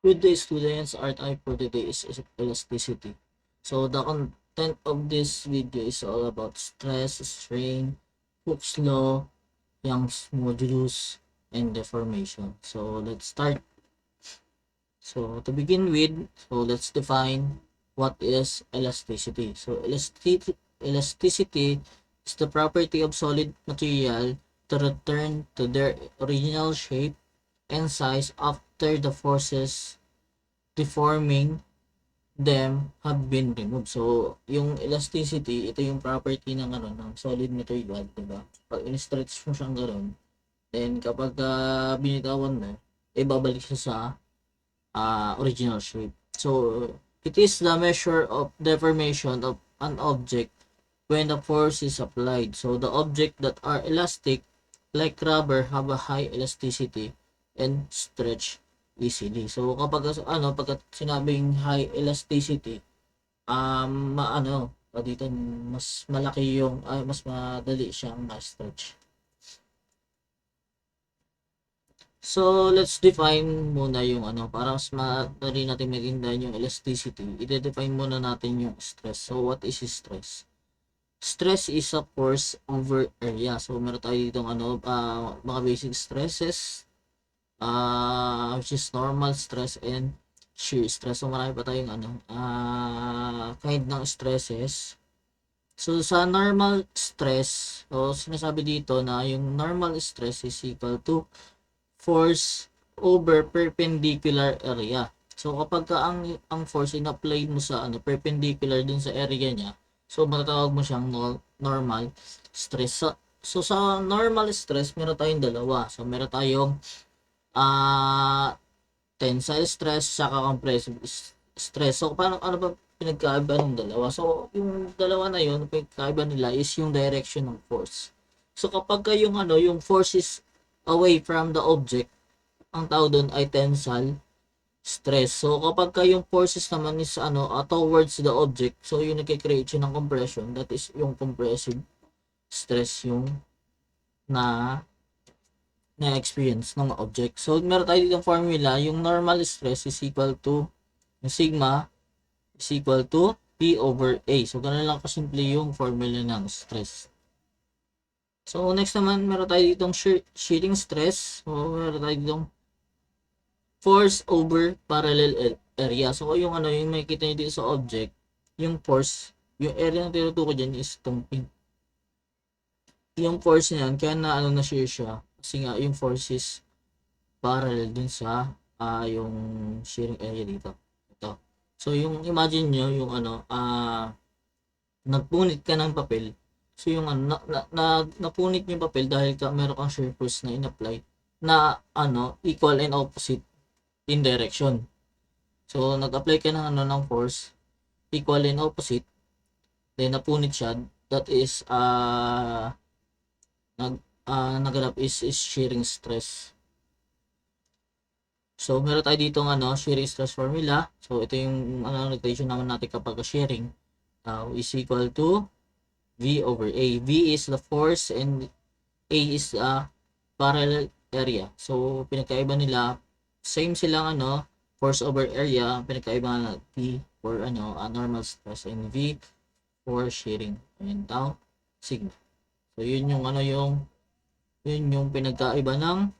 Good day, students. Our topic for today is elasticity. So the content of this video is all about stress, strain, Hooke's law, Young's modulus, and deformation. So let's start. So to begin with, let's define what is elasticity. So elasticity is the property of solid material to return to their original shape and size after the forces deforming them have been removed. So, yung elasticity, ito yung property ng ng solid material, 'di ba? Pag in-stretch mo siyang gano'n, then kapag binitawan mo, babalik siya sa original shape. So, it is the measure of deformation of an object when the force is applied. So, the object that are elastic, like rubber, have a high elasticity and stretch easily. So, kapag pagka sinabing high elasticity, dito mas malaki yung mas madali siyang ma-stretch. So, let's define muna yung para mas madali natin maintindihan yung elasticity. I-define muna natin yung stress. So, what is stress? Stress is a force over area. So, meron tayo dito mga basic stresses, which is normal stress and shear stress. So, marami pa tayong kind ng stresses. So, sa normal stress, sinasabi dito na yung normal stress is equal to force over perpendicular area. So, kapag ang force in-apply mo sa perpendicular dun sa area niya, so, matatawag mo siyang normal stress. So, sa normal stress, meron tayong dalawa. So, meron tayong tensile stress saka compressive stress. So, ano ba pinagkaiba ng dalawa? So, yung dalawa na yun, pinagkaiba nila is yung direction ng force. So, kapag yung force is away from the object, ang tawag doon ay tensile stress. So, kapag yung forces naman is towards the object, so yung nagkikreate siya ng compression, that is yung compressive stress yung na-experience ng object. So, meron tayo ditong formula, yung normal stress is equal to, yung sigma is equal to P over A. So, ganun lang kasimple yung formula ng stress. So, next naman, meron tayo ditong shearing stress. So, meron tayo ditong force over parallel area. So, yung yung makikita nyo dito sa object, yung force, yung area na tinutukoy dyan is itong pink. Yung force niyan, kaya na shear siya. Kasi nga, yung force is parallel dun sa yung shearing area dito. Ito. So, yung imagine nyo, yung nagpunit ka ng papel. So, yung napunit yung papel dahil meron kang shear force na in-apply na equal and opposite in direction. So, nag-apply ka ng force equal and opposite, then napunit siya, that is naganap is shearing stress. So, meron tayo dito shearing stress formula. So, ito yung notation naman natin kapag shearing is equal to V over A. V is the force and A is parallel area. So, pinagkaiba nila, same silang force over area, pinagkaiba na P for normal stress and V for shearing. Ayan tao, sigma. So, yun yung pinagkaiba ng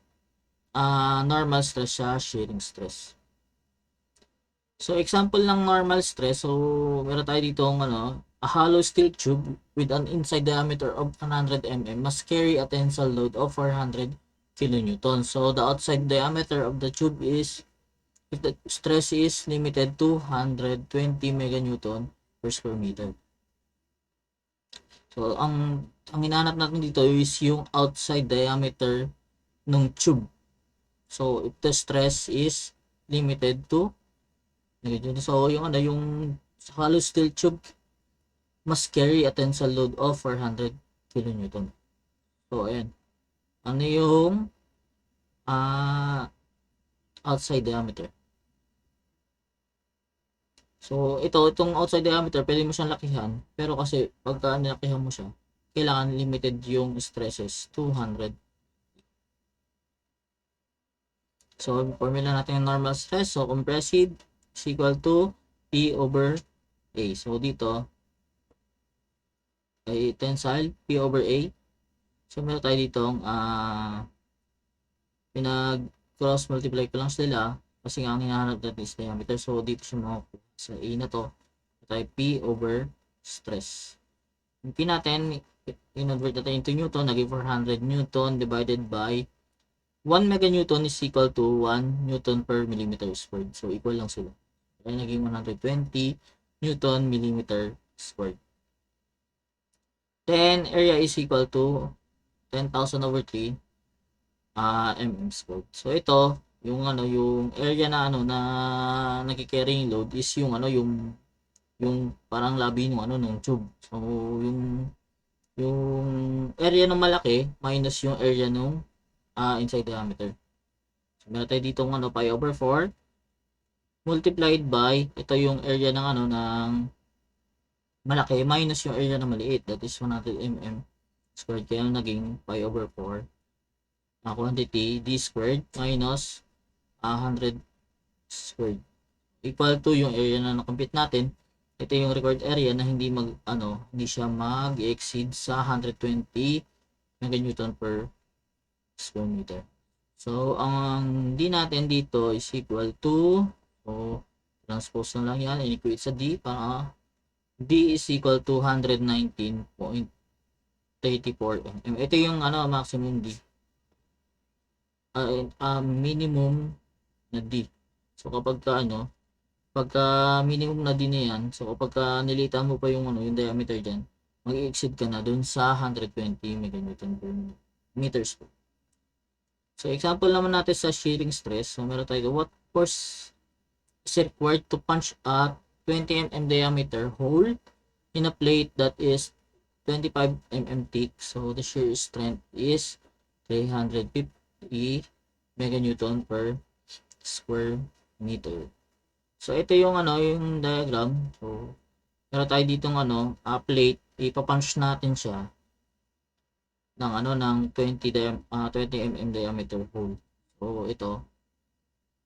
normal stress sa shearing stress. So, example ng normal stress. So, meron tayo dito a hollow steel tube with an inside diameter of 100 mm must carry a tensile load of 400 kN. So, the outside diameter of the tube is, if the stress is limited to 120 meganewton per square meter. So, ang hinahanap natin dito is yung outside diameter ng tube. So, if the stress is limited to, so yung hollow steel tube must carry a tensile load of 400 kN. So, ayan. Ano yung outside diameter? So, itong outside diameter, pwede mo siyang lakihan. Pero kasi, pagka nilakihan mo siya, kailangan limited yung stresses, 200. So, formula natin yung normal stress. So, compressive is equal to P over A. So, dito ay tensile P over A. So, meron tayo ditong pinag cross multiply ko lang sila kasi nga ang hinahanap natin is diameter. So, dito siya makukuha sa A na to. Tayo P over stress. Yung P natin, in-convert natin into Newton, naging 400 Newton divided by 1 meganewton is equal to 1 Newton per millimeter squared. So, equal lang sila. Kaya naging 120 Newton millimeter squared. Then, area is equal to 10,000 over 3 mm squared. So, ito, yung area na na nagki-carrying load is yung parang labi ng tube. So, yung area ng malaki minus yung area ng inside diameter. So, meron tayo dito pi over 4 multiplied by ito yung area ng ng malaki minus yung area ng maliit, that is 100 mm squared, kaya naging pi over 4 quantity d squared minus 100 squared equal to yung area na nakompute natin. Ito yung required area na hindi hindi siya mag-exceed sa 120 meganewton per square meter. So, ang D natin dito is equal to, so, transpose na lang yan, equate sa D, para D is equal to 119.34 mm. Ito yung maximum D. Minimum na D. So, pagka minimum na D na yan, so kapag nilitan mo pa yung diameter dyan, mag-exceed ka na dun sa 120 meganewton per meter square. So, example naman natin sa shearing stress. So, meron tayo, what force is required to punch a 20 mm diameter hole in a plate that is 25 mm thick? So, the shear strength is 350 meganewton per square meter. So, ito yung yung diagram. So, meron tayo ditong plate, ipapunch natin siya ng 20 mm diameter hole. So, ito.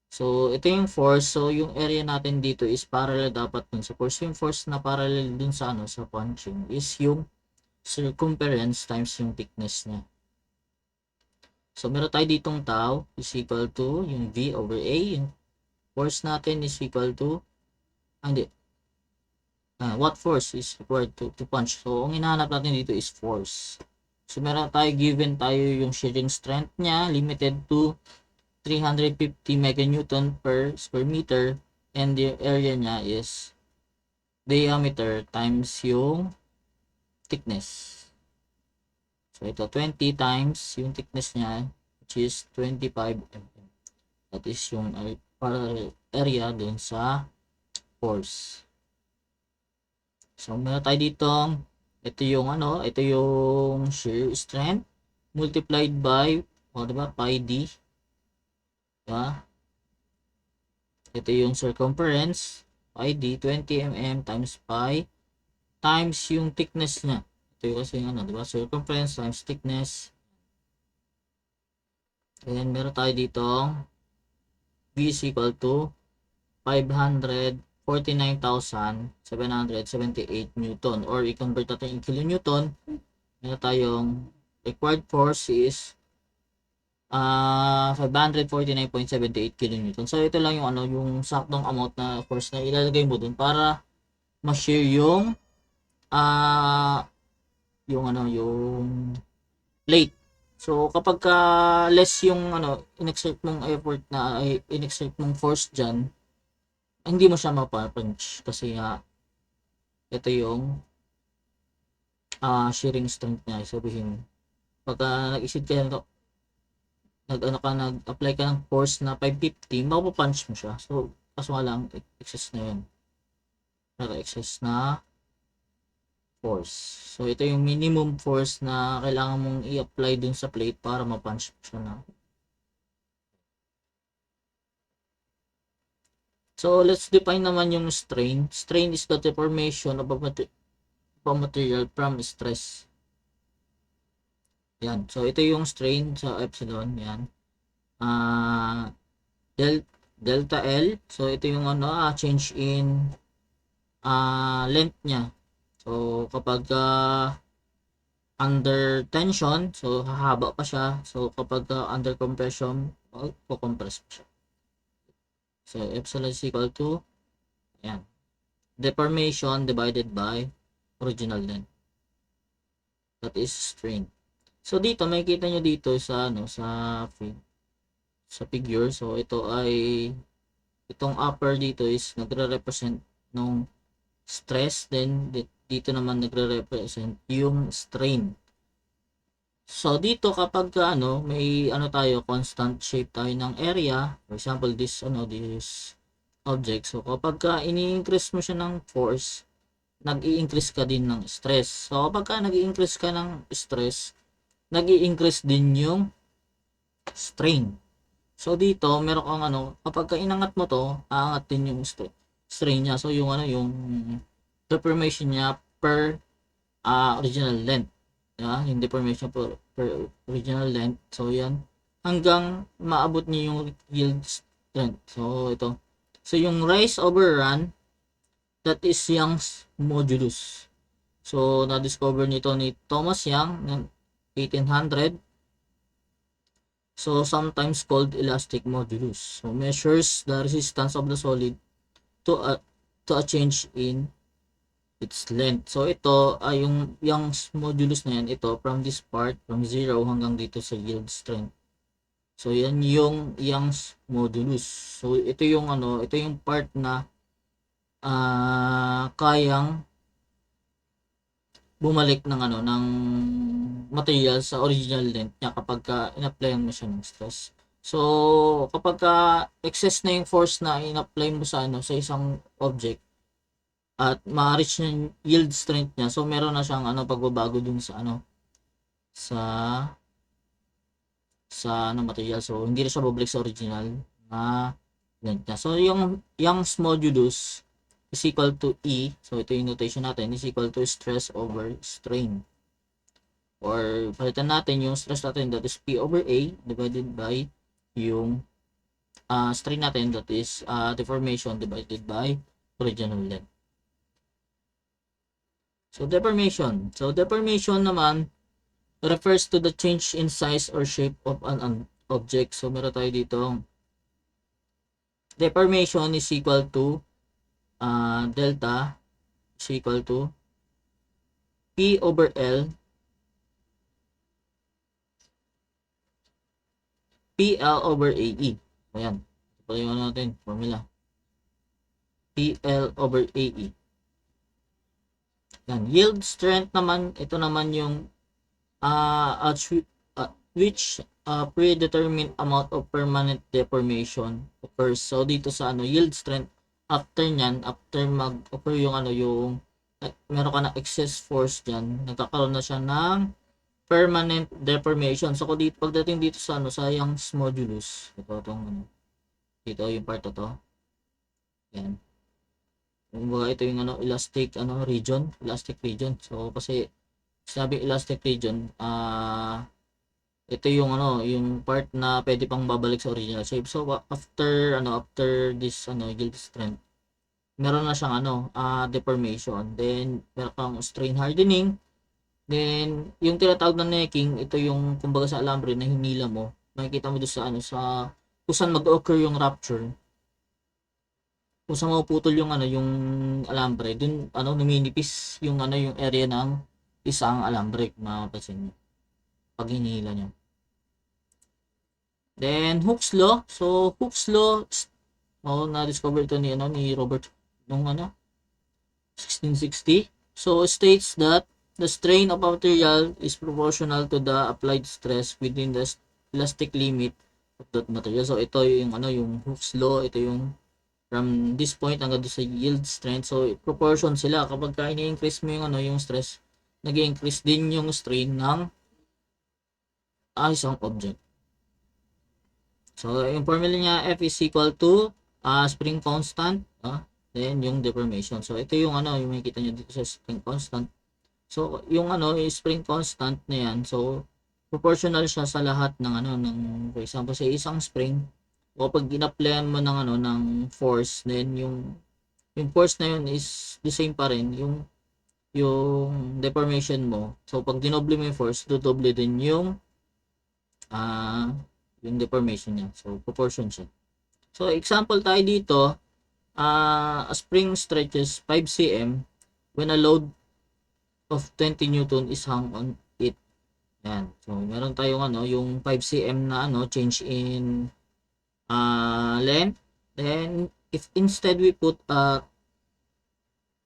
So, ito yung force. So, yung area natin dito is parallel dapat dun sa force. Yung force na parallel dun sa sa punching is yung circumference times yung thickness niya. So, meron tayo ditong tau is equal to yung V over A. Yung force natin is equal to what force is required to punch. So, ang hinahanap natin dito is force. So, meron tayo, given tayo yung shearing strength niya, limited to 350 meganewton per square meter, and the area niya is diameter times yung thickness. So, ito 20 times yung thickness niya, which is 25 mm. That is yung area dun sa force. So, meron tayo dito, ito yung shear strength multiplied by, diba, pi d. Diba? Ito yung circumference, pi d, 20 mm times pi, times yung thickness niya. Ito yung kasi diba, circumference times thickness. And meron tayo dito, V is equal to 549,778 Newton, or i-convert natin in kilonewton. Meron tayong required force is 549.78 kilonewton. So, ito lang yung saktong amount na force na ilalagay mo dun para ma-shear yung yung plate. So, kapag less yung in-exert mong effort in-exert mong force dyan, hindi mo siya mapapunch kasi ito yung shearing strength niya. Sabihin, pagka nag-exceed ka nag-apply ka ng force na 550, mapapunch mo siya. So, kaso nga lang, excess na yun. Excess na force. So, ito yung minimum force na kailangan mong i-apply dun sa plate para ma-punch mo siya na. So, let's define naman yung strain. Strain is the deformation of a material from stress. Yan. So, ito yung strain sa epsilon. Yan. delta L. So ito yung change in length niya. So kapag under tension, so hahaba pa siya. So kapag under compression, kukompress pa siya. So epsilon is equal to, ayan, deformation divided by original length. That is strain. So dito makikita nyo dito sa sa figure. So ito ay, itong upper dito is nagre-represent nung stress, then dito naman nagre-represent yung strain. So dito kapag may tayo, constant shape tayo ng area, for example this this object. So kapag ini-increase mo siya ng force, nag-i-increase ka din ng stress. So kapag nag-i-increase ka ng stress, nag-i-increase din yung strain. So dito meron kang kapag inangat mo to, aangat din yung strain niya. So yung yung deformation niya per original length. Yung deformation per original length. So yan, hanggang maabot niyo yung yield strength. So ito. So yung rise over run, that is Young's modulus. So na-discover nito ni Thomas Young ng 1800. So sometimes called elastic modulus. So measures the resistance of the solid to a change in its length. So ito ay yung Young's modulus na yan. Ito from this part, from 0 hanggang dito sa yield strength. So yan yung Young's modulus. So ito yung ito yung part na kayang bumalik ng ng material sa original length niya kapag in-applyan mo siya ng stress. So kapag excess na yung force na in-apply mo sa sa isang object at ma-reach na yung yield strength niya, so meron na siyang pagbabago dun sa sa material. So hindi na siya babalik sa original na length niya. So yung Young's modulus is equal to E. So ito yung notation natin, is equal to stress over strain. Or palitan natin yung stress natin, that is P over A divided by yung strain natin, that is deformation divided by original length. So deformation. So deformation naman refers to the change in size or shape of an object. So meron tayo dito, deformation is equal to delta is equal to P over L PL over AE. Ayan. Ito yung natin, formula. PL over AE. Yan. Yield strength naman, ito naman yung which predetermined amount of permanent deformation occurs. So dito sa yield strength, after nyan, after mag-occur yung yung meron ka na excess force dyan, nagkakaroon na siya ng permanent deformation. So dito, pagdating dito sa sa Young's modulus, dito yung part to. Yan. Ito yung elastic region. So kasi sabi elastic region, ito yung yung part na pwede pang babalik sa original shape. So after this yield strength, meron na siyang deformation. Then meron kang strain hardening. Then yung tinatawag na necking, ito yung kumbaga sa alambre na hinila mo. Makikita mo doon sa sa kung saan mag-occur yung rupture. Kung saan mapuputol yung yung alambre, dun numinipis yung yung area ng isang alambre, mapapansin niyo pag hinihila niyo. Then Hooke's law. So Hooke's law, na-discover ito ni ni Robert nung 1660. So states that the strain of a material is proportional to the applied stress within the elastic limit of that material. So ito yung yung Hooke's law, ito yung from this point hanggang sa yield strength. So proportion sila. Kapag ini-increase mo yung yung stress, nag-i-increase din yung strain ng isang object. So yung formula niya, F is equal to spring constant, then yung deformation. So ito yung yung makikita niyo dito sa spring constant. So yung spring constant na yan, so proportional siya sa lahat ng ng, for example, sa isang spring, kapag in-applyan mo ng ano ng force, then yung force na yun is the same pa rin yung deformation mo. So pag dinoble mo yung force, dodoble din ah yung deformation niya. So proportion siya. So example tayo dito, a spring stretches 5 cm when a load of 20 newton is hung on it. Yan. So meron tayong ano yung 5 cm na ano change in length. Then if instead we put a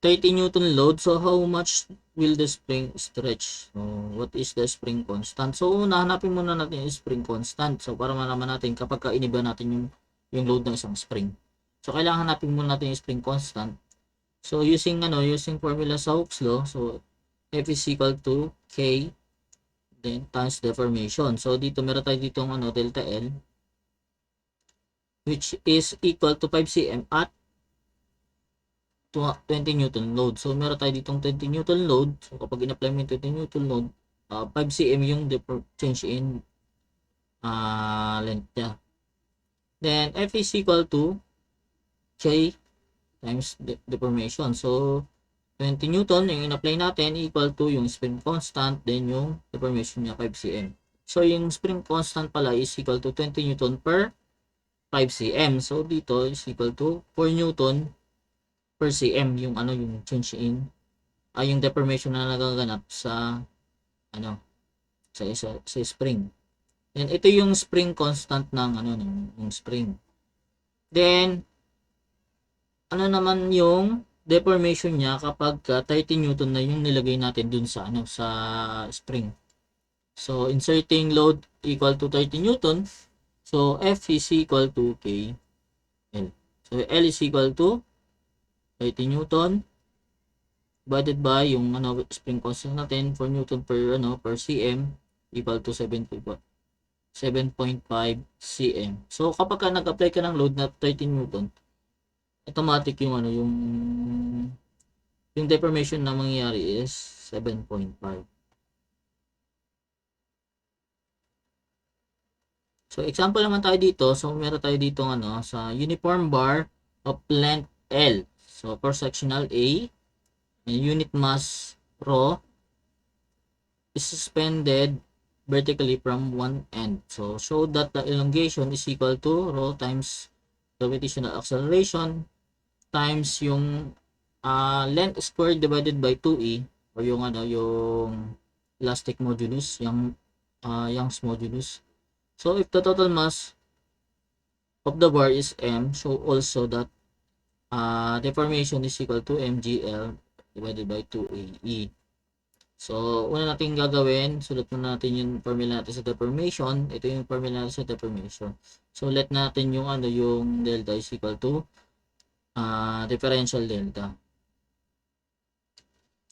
30 newton load, so how much will the spring stretch? So what is the spring constant? So hanapin muna natin yung spring constant. So para malaman natin kapag iniba natin yung load ng isang spring. So kailangan hanapin muna natin yung spring constant. So using formula sa Hooke's law, so F is equal to K then times deformation. So dito meron tayo dito delta L, which is equal to 5 cm at 20 newton load. So meron tayo ditong 20 newton load. So kapag in-apply mo yung 20 newton load, 5 cm yung change in length niya. Then F is equal to K times deformation. So 20 newton yung in-apply natin equal to yung spring constant, then yung deformation niya 5 cm. So yung spring constant pala is equal to 20 newton per 5 cm. So dito is equal to 4 newton per cm yung yung change in yung deformation na nagaganap sa sa spring. Then ito yung spring constant ng spring. Then naman yung deformation niya kapag 30 newton na yung nilagay natin dun sa sa spring. So inserting load equal to 30 newton. So F is equal to K L. So L is equal to 30 newton divided by yung spring constant natin 4 newton per cm equal to 7.5 cm. So kapag nag-apply ka ng load na 30 newton, automatic yung yung deformation na mangyayari is 7.5. So example naman tayo dito. So meron tayo dito sa uniform bar of length L. So cross sectional A, unit mass rho is suspended vertically from one end. So show that the elongation is equal to rho times gravitational acceleration times yung length squared divided by 2e or yung elastic modulus, Young's modulus. So if the total mass of the bar is m, show also that deformation is equal to mgl divided by 2ae. So una natin gagawin, sulat muna natin yung formula natin sa deformation. Ito yung formula natin sa deformation. So let natin yung yung delta is equal to differential delta.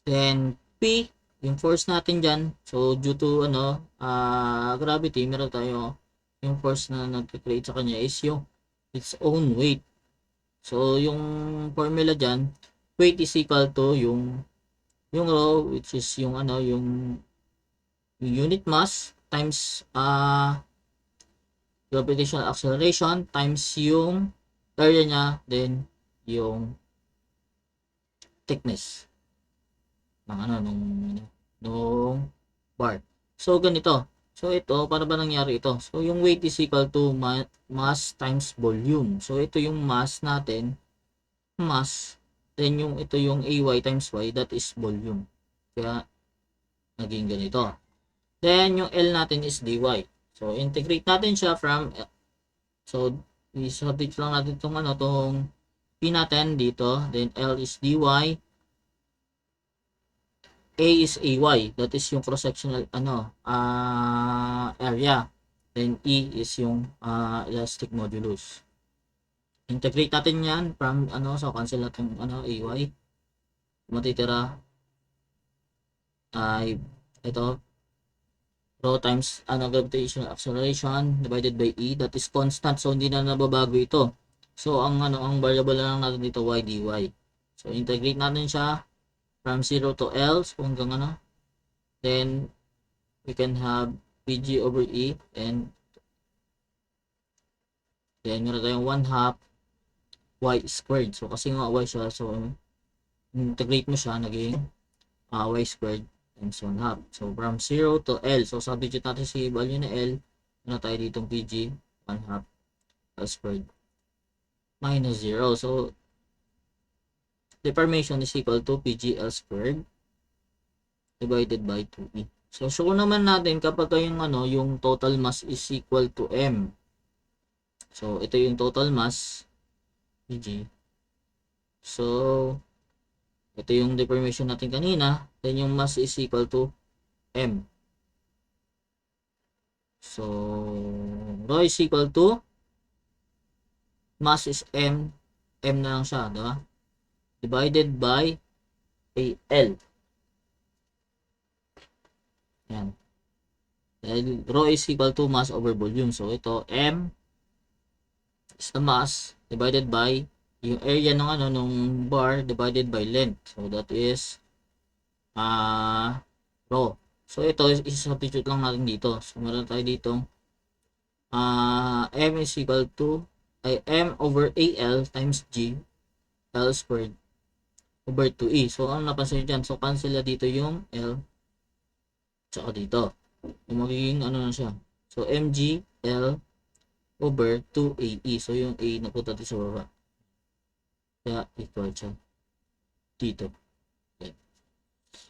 Then P, yung force natin dyan. So due to gravity, meron tayo yung force na nag-create sa kanya is yung its own weight. So yung formula dyan, weight is equal to yung rho, which is yung yung unit mass times gravitational acceleration times yung area niya, then yung thickness ng nung bar. So ganito. So ito, para ba nangyari ito? So yung weight is equal to mass times volume. So ito yung mass natin, mass, then ito yung AY times Y, that is volume. Kaya naging ganito. Then yung L natin is dy. So integrate natin siya from i-substitute lang natin tong P natin dito, then L is dy, A is AY, that is yung cross-sectional area. Then E is yung elastic modulus. Integrate natin yan from so cancel natin AY. Matitira ay ito rho times gravitational acceleration divided by E, that is constant, so hindi na nababago ito. So ang variable na lang natin dito y dy. So integrate natin siya from 0 to L, so hanggang then we can have Pg over E, and Then, meron tayong 1 half y squared. So, kasi nga y siya, so, integrate mo siya, naging y squared times 1 half. So, from 0 to L. So, substitute natin si value na L. Ano tayo ditong PG? 1 half L squared minus 0. So, deformation is equal to PGL squared divided by 2E. So, show naman natin kapag yung total mass is equal to M. So, ito yung total mass, PG. So, ito yung deformation natin kanina. Then, yung mass is equal to M. So, rho is equal to mass is M. M na lang siya, diba? Divided by AL. Yan. Dahil rho is equal to mass over volume. So, ito, M is the mass divided by yung area ng nung bar divided by length. So that is rho. So ito i-substitute lang natin dito. So meron tayo dito M is equal to M over AL times G L squared over 2E. So ano napansin nyo dyan? So cancel na dito yung L tsaka dito. So magiging na siya. So MG L over 2AE. So yung A napunta dito sa baba. Kaya equal siya dito. Okay.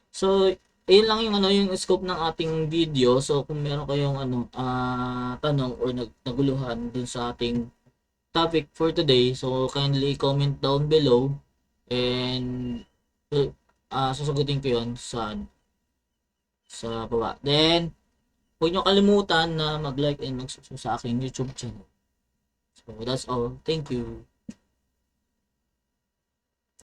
So, ayun lang yung scope ng ating video. So, kung meron kayong tanong or naguluhan dun sa ating topic for today, so kindly comment down below and sasagutin ko yun sa baba. Then, huwag nyo kalimutan na mag-like and mag-subscribe sa aking YouTube channel. So, that's all. Thank you.